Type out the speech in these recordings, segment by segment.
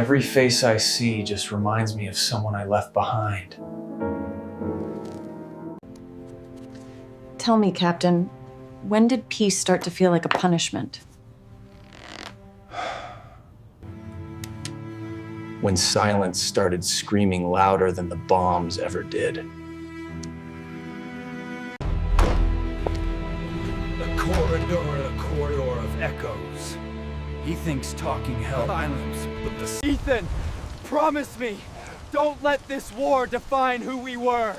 Every face I see just reminds me of someone I left behind. Tell me, Captain, when did peace start to feel like a punishment? When silence started screaming louder than the bombs ever did. A corridor of echoes. He thinks talking hell silence, but the Ethan, promise me, don't let this war define who we were.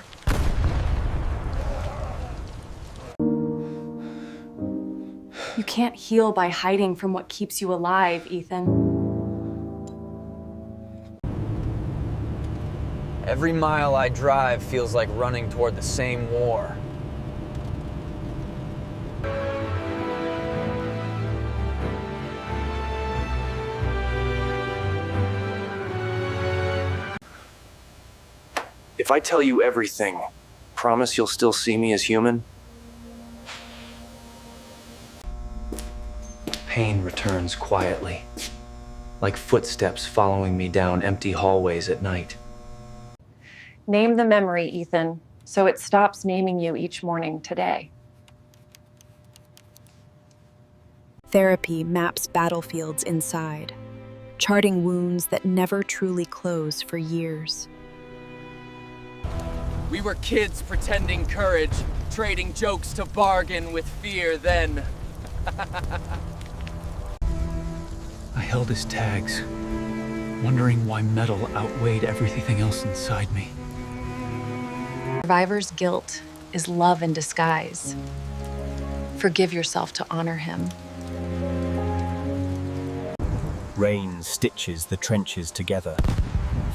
You can't heal by hiding from what keeps you alive, Ethan. Every mile I drive feels like running toward the same war. If I tell you everything, promise you'll still see me as human? Pain returns quietly, like footsteps following me down empty hallways at night. Name the memory, Ethan, so it stops naming you each morning today. Therapy maps battlefields inside, charting wounds that never truly close for years. We were kids pretending courage, trading jokes to bargain with fear then. I held his tags, wondering why metal outweighed everything else inside me. Survivor's guilt is love in disguise. Forgive yourself to honor him. Rain stitches the trenches together,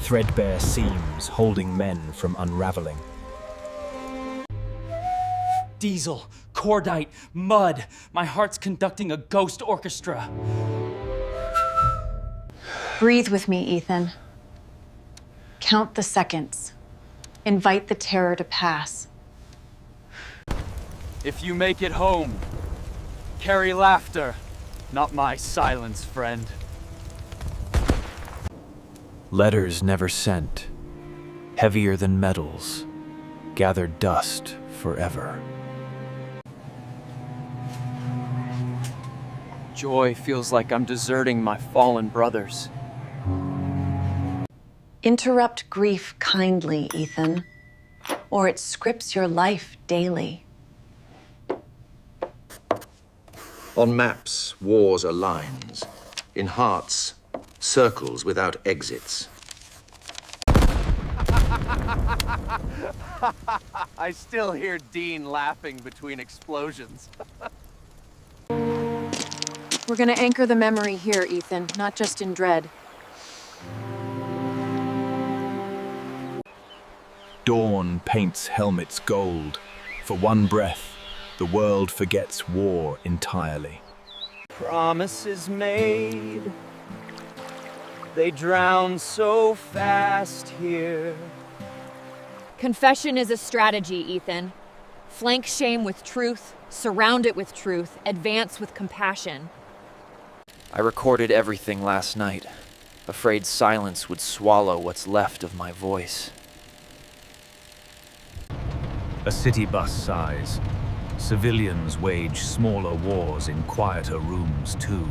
threadbare seams holding men from unraveling. Diesel, cordite, mud. My heart's conducting a ghost orchestra. Breathe with me, Ethan. Count the seconds. Invite the terror to pass. If you make it home, carry laughter, not my silence, friend. Letters never sent, heavier than metals, gathered dust forever. Joy feels like I'm deserting my fallen brothers. Interrupt grief kindly, Ethan, or it scripts your life daily. On maps, wars are lines. In hearts, circles without exits. I still hear Dean laughing between explosions. We're gonna anchor the memory here, Ethan, not just in dread. Dawn paints helmets gold. For one breath, the world forgets war entirely. Promises made, they drown so fast here. Confession is a strategy, Ethan. Flank shame with truth, surround it with truth, advance with compassion. I recorded everything last night, afraid silence would swallow what's left of my voice. A city bus size. Civilians wage smaller wars in quieter rooms too.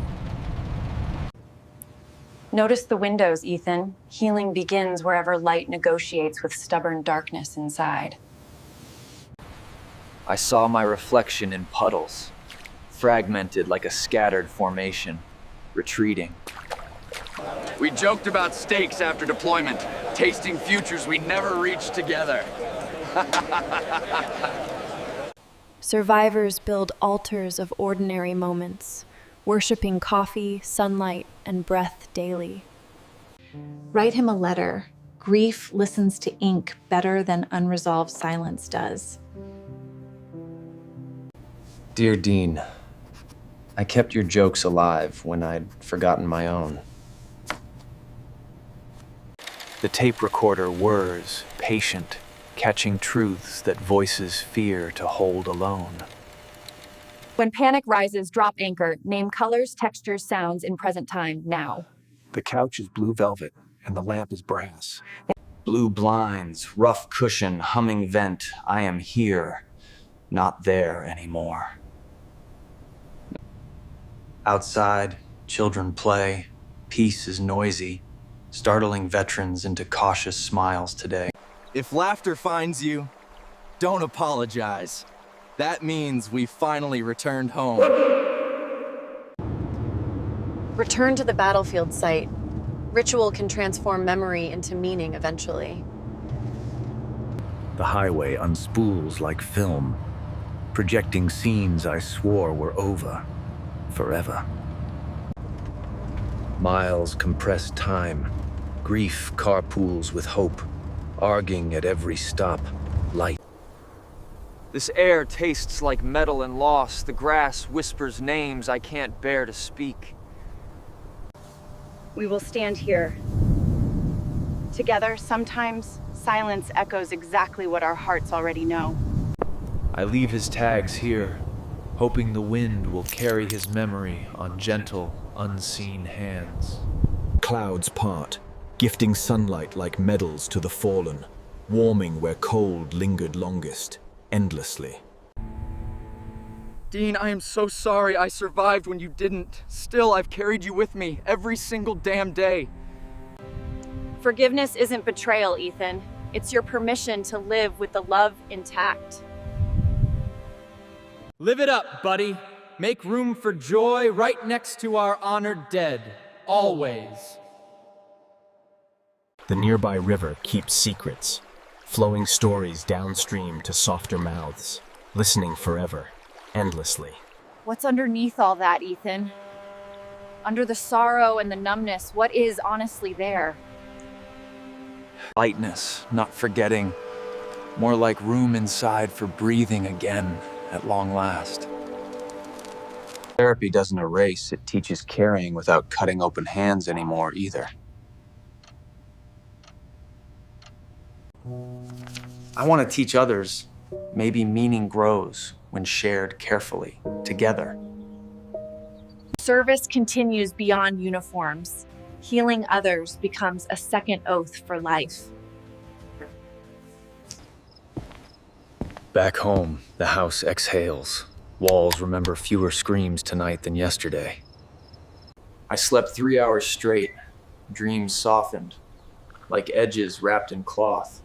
Notice the windows, Ethan. Healing begins wherever light negotiates with stubborn darkness inside. I saw my reflection in puddles, fragmented like a scattered formation, retreating. We joked about stakes after deployment, tasting futures we never reached together. Survivors build altars of ordinary moments, worshipping coffee, sunlight, and breath daily. Write him a letter. Grief listens to ink better than unresolved silence does. Dear Dean, I kept your jokes alive when I'd forgotten my own. The tape recorder whirs, patient, catching truths that voices fear to hold alone. When panic rises, drop anchor. Name colors, textures, sounds in present time, now. The couch is blue velvet, and the lamp is brass. Blue blinds, rough cushion, humming vent. I am here, not there anymore. Outside, children play. Peace is noisy, startling veterans into cautious smiles today. If laughter finds you, don't apologize. That means we finally returned home. Return to the battlefield site. Ritual can transform memory into meaning eventually. The highway unspools like film, projecting scenes I swore were over, forever. Miles compress time. Grief carpools with hope, arguing at every stop. Light. This air tastes like metal and loss. The grass whispers names I can't bear to speak. We will stand here. Together, sometimes silence echoes exactly what our hearts already know. I leave his tags here, hoping the wind will carry his memory on gentle, unseen hands. Clouds part, gifting sunlight like medals to the fallen, warming where cold lingered longest, endlessly. Dean, I am so sorry I survived when you didn't. Still, I've carried you with me every single damn day. Forgiveness isn't betrayal, Ethan. It's your permission to live with the love intact. Live it up, buddy. Make room for joy right next to our honored dead. Always. The nearby river keeps secrets, flowing stories downstream to softer mouths, listening forever, endlessly. What's underneath all that, Ethan? Under the sorrow and the numbness, what is honestly there? Lightness, not forgetting. More like room inside for breathing again at long last. Therapy doesn't erase, it teaches carrying without cutting open hands anymore either. I want to teach others. Maybe meaning grows when shared carefully, together. Service continues beyond uniforms. Healing others becomes a second oath for life. Back home, the house exhales. Walls remember fewer screams tonight than yesterday. I slept 3 hours straight. Dreams softened, like edges wrapped in cloth.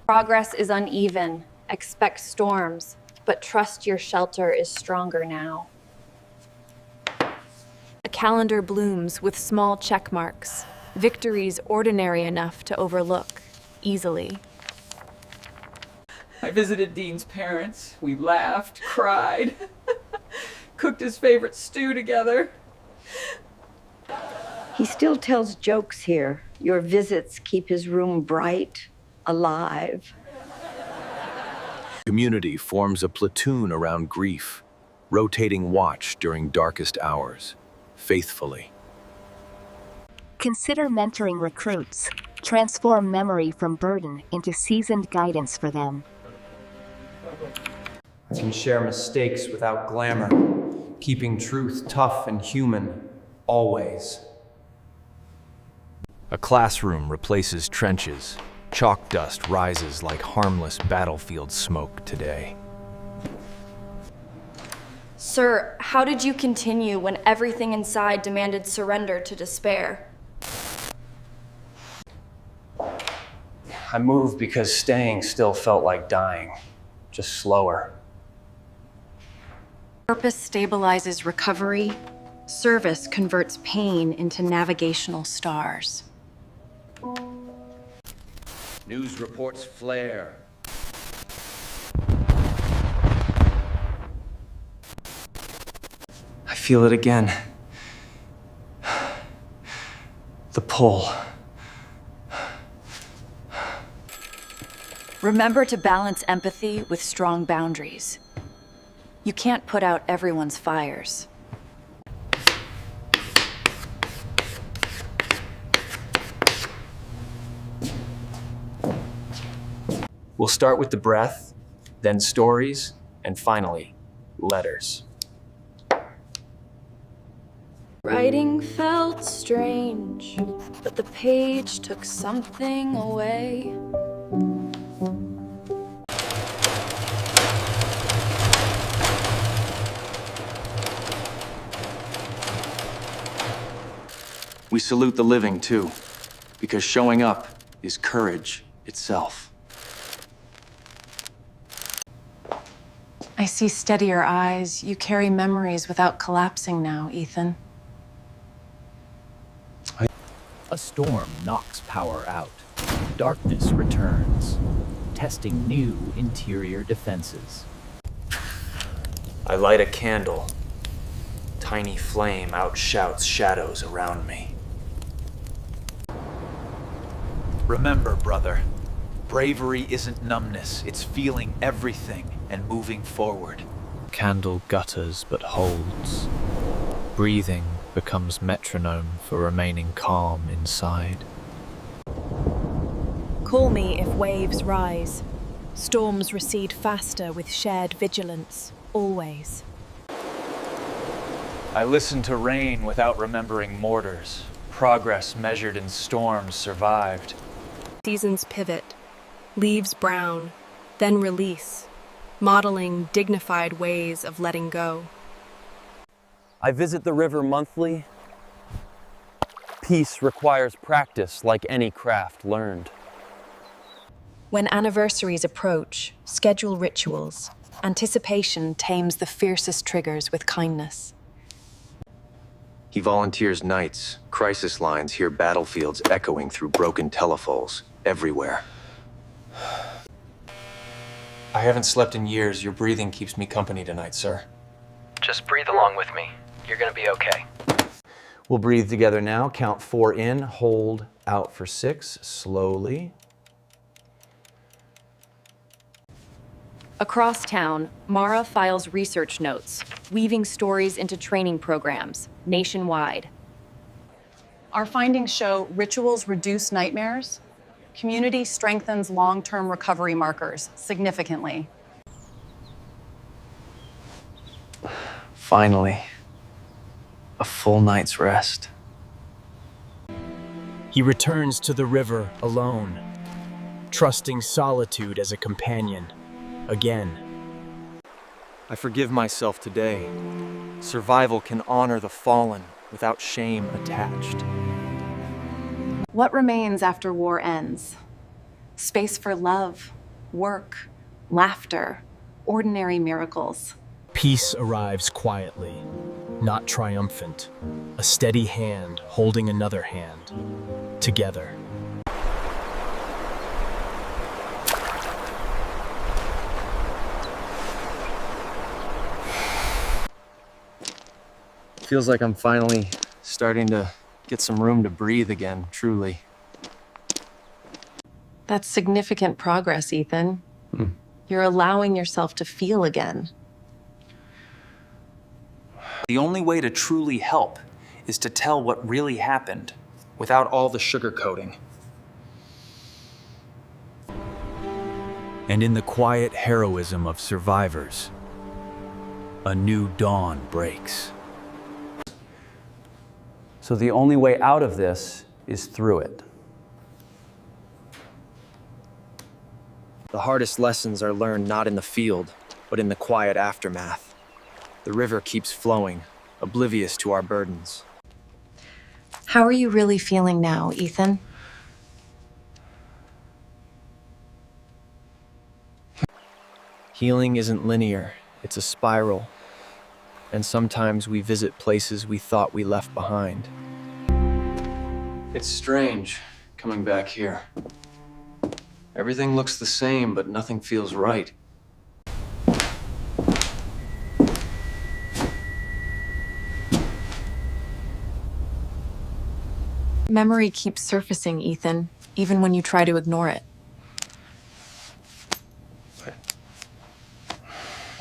Progress is uneven. Expect storms, but trust your shelter is stronger now. A calendar blooms with small check marks, victories ordinary enough to overlook easily. I visited Dean's parents. We laughed, cried, cooked his favorite stew together. He still tells jokes here. Your visits keep his room bright, alive. Community forms a platoon around grief, rotating watch during darkest hours, faithfully. Consider mentoring recruits. Transform memory from burden into seasoned guidance for them. I can share mistakes without glamour, keeping truth tough and human, always. A classroom replaces trenches. Chalk dust rises like harmless battlefield smoke today. Sir, how did you continue when everything inside demanded surrender to despair? I moved because staying still felt like dying, just slower. Purpose stabilizes recovery. Service converts pain into navigational stars. News reports flare. I feel it again. The pull. Remember to balance empathy with strong boundaries. You can't put out everyone's fires. We'll start with the breath, then stories, and finally, letters. Writing felt strange, but the page took something away. We salute the living, too, because showing up is courage itself. I see steadier eyes. You carry memories without collapsing now, Ethan. A storm knocks power out. Darkness returns, testing new interior defenses. I light a candle. Tiny flame outshouts shadows around me. Remember, brother, bravery isn't numbness, it's feeling everything and moving forward. Candle gutters but holds. Breathing becomes metronome for remaining calm inside. Call me if waves rise. Storms recede faster with shared vigilance, always. I listen to rain without remembering mortars. Progress measured in storms survived. Seasons pivot, leaves brown, then release, modeling dignified ways of letting go. I visit the river monthly. Peace requires practice like any craft learned. When anniversaries approach, schedule rituals. Anticipation tames the fiercest triggers with kindness. He volunteers nights. Crisis lines hear battlefields echoing through broken telephones everywhere. I haven't slept in years. Your breathing keeps me company tonight, sir. Just breathe along with me. You're gonna be okay. We'll breathe together now. Count 4 in, hold out for 6, slowly. Across town, Mara files research notes, weaving stories into training programs nationwide. Our findings show rituals reduce nightmares. Community strengthens long-term recovery markers significantly. Finally, a full night's rest. He returns to the river alone, trusting solitude as a companion. Again. I forgive myself today. Survival can honor the fallen without shame attached. What remains after war ends? Space for love, work, laughter, ordinary miracles. Peace arrives quietly, not triumphant. A steady hand holding another hand, together. Feels like I'm finally starting to get some room to breathe again, truly. That's significant progress, Ethan. You're allowing yourself to feel again. The only way to truly help is to tell what really happened without all the sugarcoating. And in the quiet heroism of survivors, a new dawn breaks. So the only way out of this is through it. The hardest lessons are learned not in the field, but in the quiet aftermath. The river keeps flowing, oblivious to our burdens. How are you really feeling now, Ethan? Healing isn't linear, it's a spiral. And sometimes we visit places we thought we left behind. It's strange coming back here. Everything looks the same, but nothing feels right. Memory keeps surfacing, Ethan, even when you try to ignore it.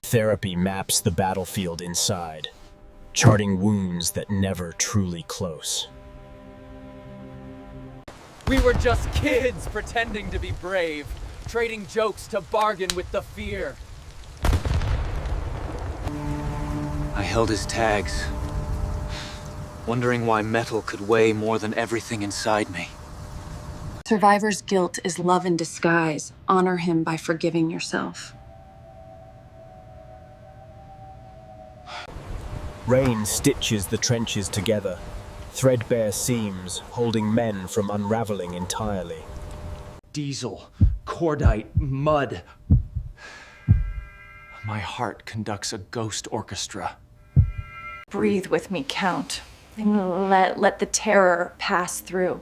Therapy maps the battlefield inside, charting wounds that never truly close. We were just kids pretending to be brave, trading jokes to bargain with the fear. I held his tags. wondering why metal could weigh more than everything inside me. Survivor's guilt is love in disguise. Honor him by forgiving yourself. Rain stitches the trenches together, threadbare seams holding men from unraveling entirely. Diesel, cordite, mud. My heart conducts a ghost orchestra. Breathe with me, Count. And let the terror pass through.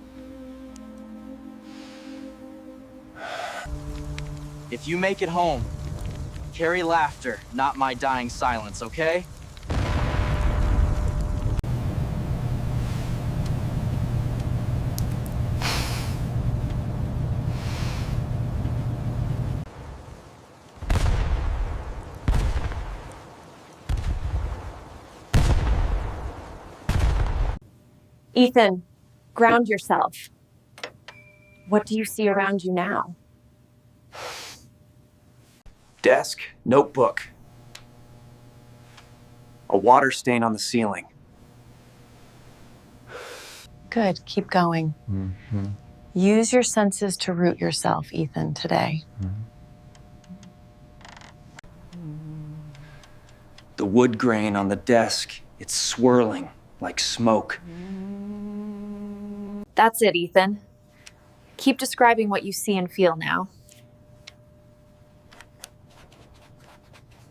If you make it home, carry laughter, not my dying silence, okay? Ethan, ground yourself. What do you see around you now? Desk, notebook. A water stain on the ceiling. Good, keep going. Use your senses to root yourself, Ethan, today. The wood grain on the desk, it's swirling like smoke. That's it, Ethan. Keep describing what you see and feel now.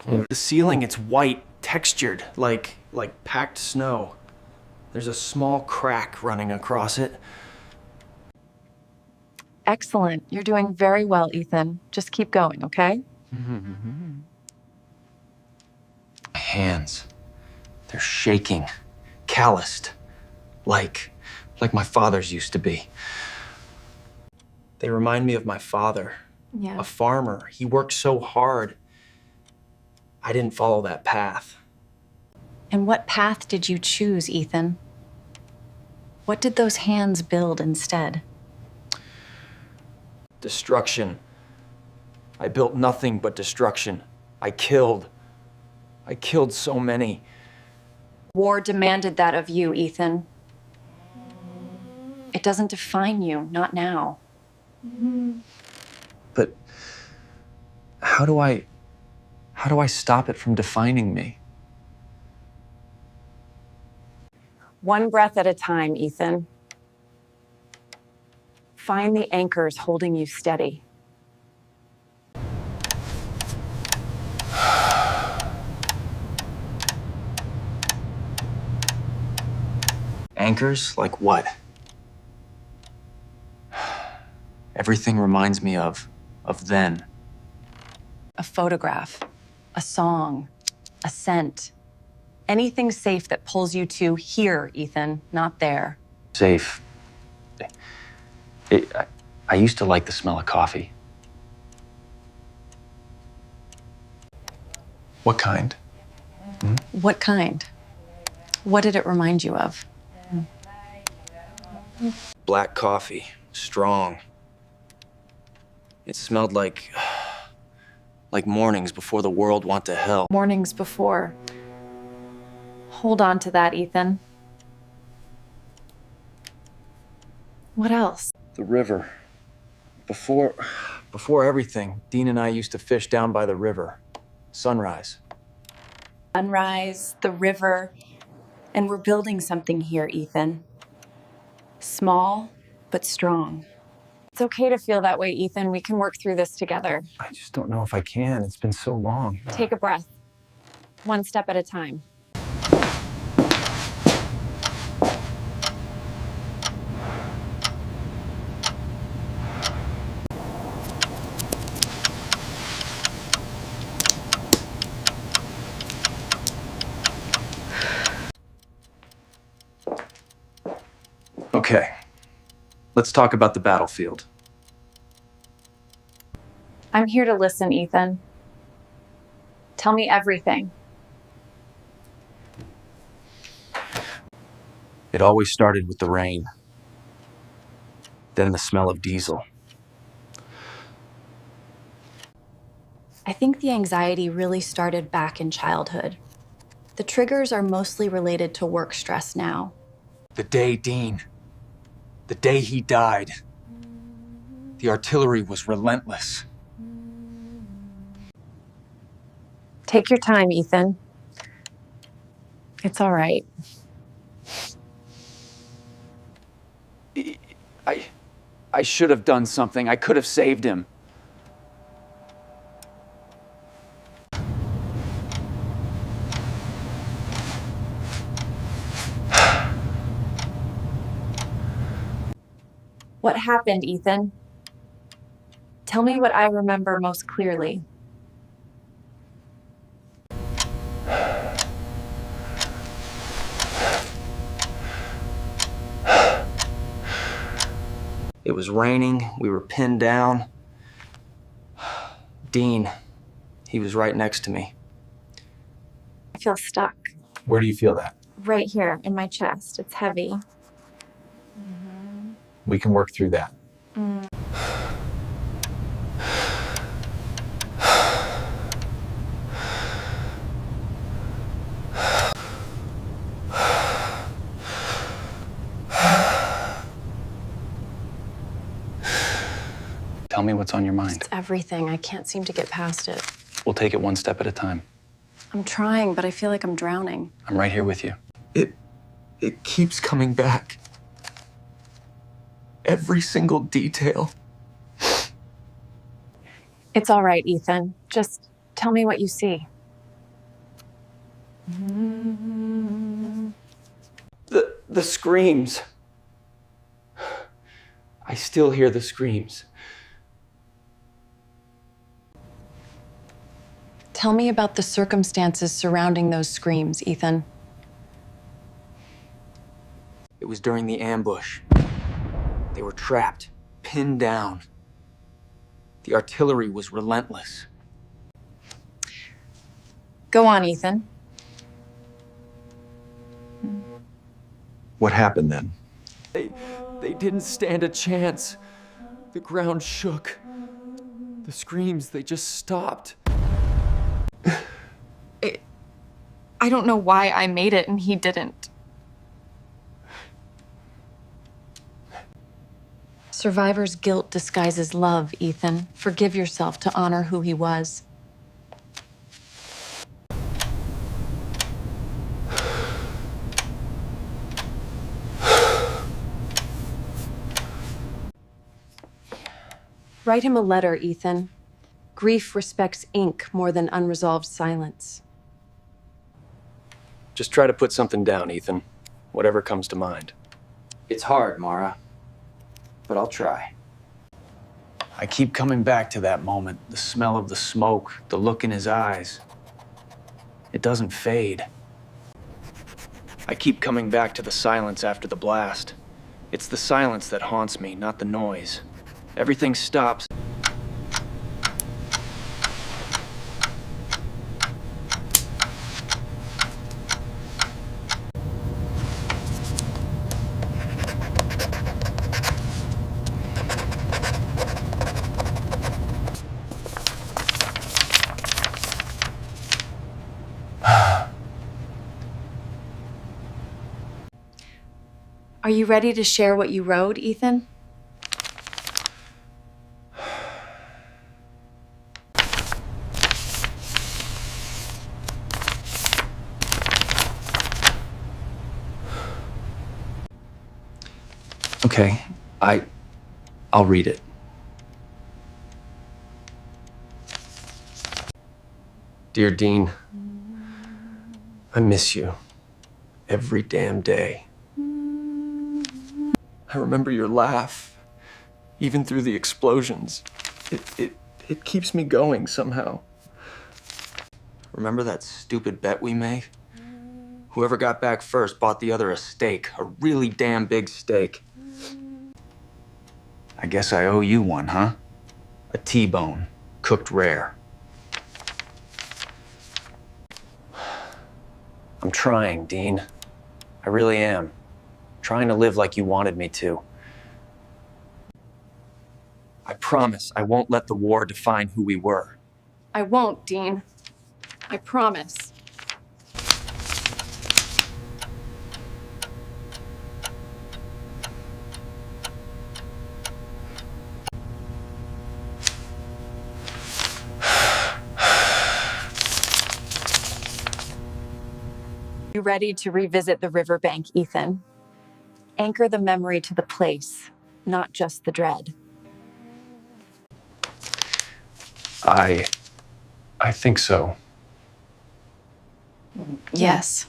The ceiling, it's white, textured, like packed snow. There's a small crack running across it. Excellent. You're doing very well, Ethan. Just keep going, okay? My hands, they're shaking, calloused, like my father's used to be. They remind me of my father, a farmer. He worked so hard. I didn't follow that path. And what path did you choose, Ethan? What did those hands build instead? Destruction. I built nothing but destruction. I killed so many. War demanded that of you, Ethan. It doesn't define you, not now. But how do I stop it from defining me? One breath at a time, Ethan. Find the anchors holding you steady. Anchors? Like what? Everything reminds me of then. A photograph, a song, a scent. Anything safe that pulls you to here, Ethan, not there. Safe. I used to like the smell of coffee. What kind? What kind? What did it remind you of? Black coffee, strong. It smelled like mornings before the world went to hell. Mornings before. Hold on to that, Ethan. What else? The river. Before everything, Dean and I used to fish down by the river. Sunrise. Sunrise, the river, and we're building something here, Ethan. Small, but strong. It's okay to feel that way, Ethan. We can work through this together. I just don't know if I can. It's been so long. Take a breath. One step at a time. Okay, let's talk about the battlefield. I'm here to listen, Ethan. Tell me everything. It always started with the rain, then the smell of diesel. I think the anxiety really started back in childhood. The triggers are mostly related to work stress now. The day, Dean. The day he died. The artillery was relentless. Take your time, Ethan. It's all right. I should have done something. I could have saved him. What happened, Ethan? Tell me what I remember most clearly. It was raining, we were pinned down. Dean, he was right next to me. I feel stuck. Where do you feel that? Right here in my chest. It's heavy. We can work through that. Tell me what's on your mind. It's everything. I can't seem to get past it. We'll take it one step at a time. I'm trying, but I feel like I'm drowning. I'm right here with you. It keeps coming back. Every single detail. It's all right, Ethan. Just tell me what you see. The screams. I still hear the screams. Tell me about the circumstances surrounding those screams, Ethan. It was during the ambush. They were trapped, pinned down. The artillery was relentless. Go on, Ethan. What happened then? They didn't stand a chance. The ground shook. The screams, they just stopped. I don't know why I made it and he didn't. Survivor's guilt disguises love, Ethan. Forgive yourself to honor who he was. Write him a letter, Ethan. Grief respects ink more than unresolved silence. Just try to put something down, Ethan. Whatever comes to mind. It's hard, Mara, but I'll try. I keep coming back to that moment. The smell of the smoke, the look in his eyes. It doesn't fade. I keep coming back to the silence after the blast. It's the silence that haunts me, not the noise. Everything stops. Are you ready to share what you wrote, Ethan? Okay, I'll read it. Dear Dean, I miss you every damn day. I remember your laugh, even through the explosions. It keeps me going somehow. Remember that stupid bet we made? Whoever got back first bought the other a steak, a really damn big steak. I guess I owe you one, huh? A T-bone, cooked rare. I'm trying, Dean. I really am. Trying to live like you wanted me to. I promise I won't let the war define who we were. I won't, Dean. I promise. You ready to revisit the riverbank, Ethan? Anchor the memory to the place, not just the dread. I think so. Yes.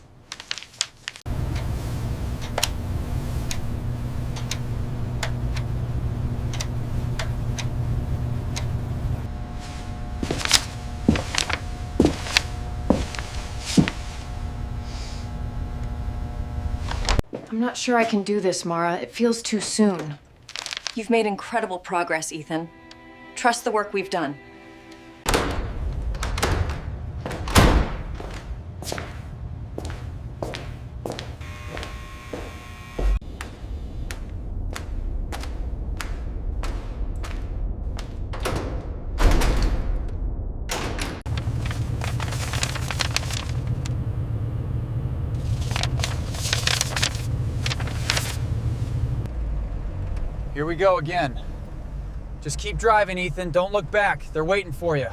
I'm not sure I can do this, Mara. It feels too soon. You've made incredible progress, Ethan. Trust the work we've done. Here we go again. Just keep driving, Ethan. Don't look back. They're waiting for you.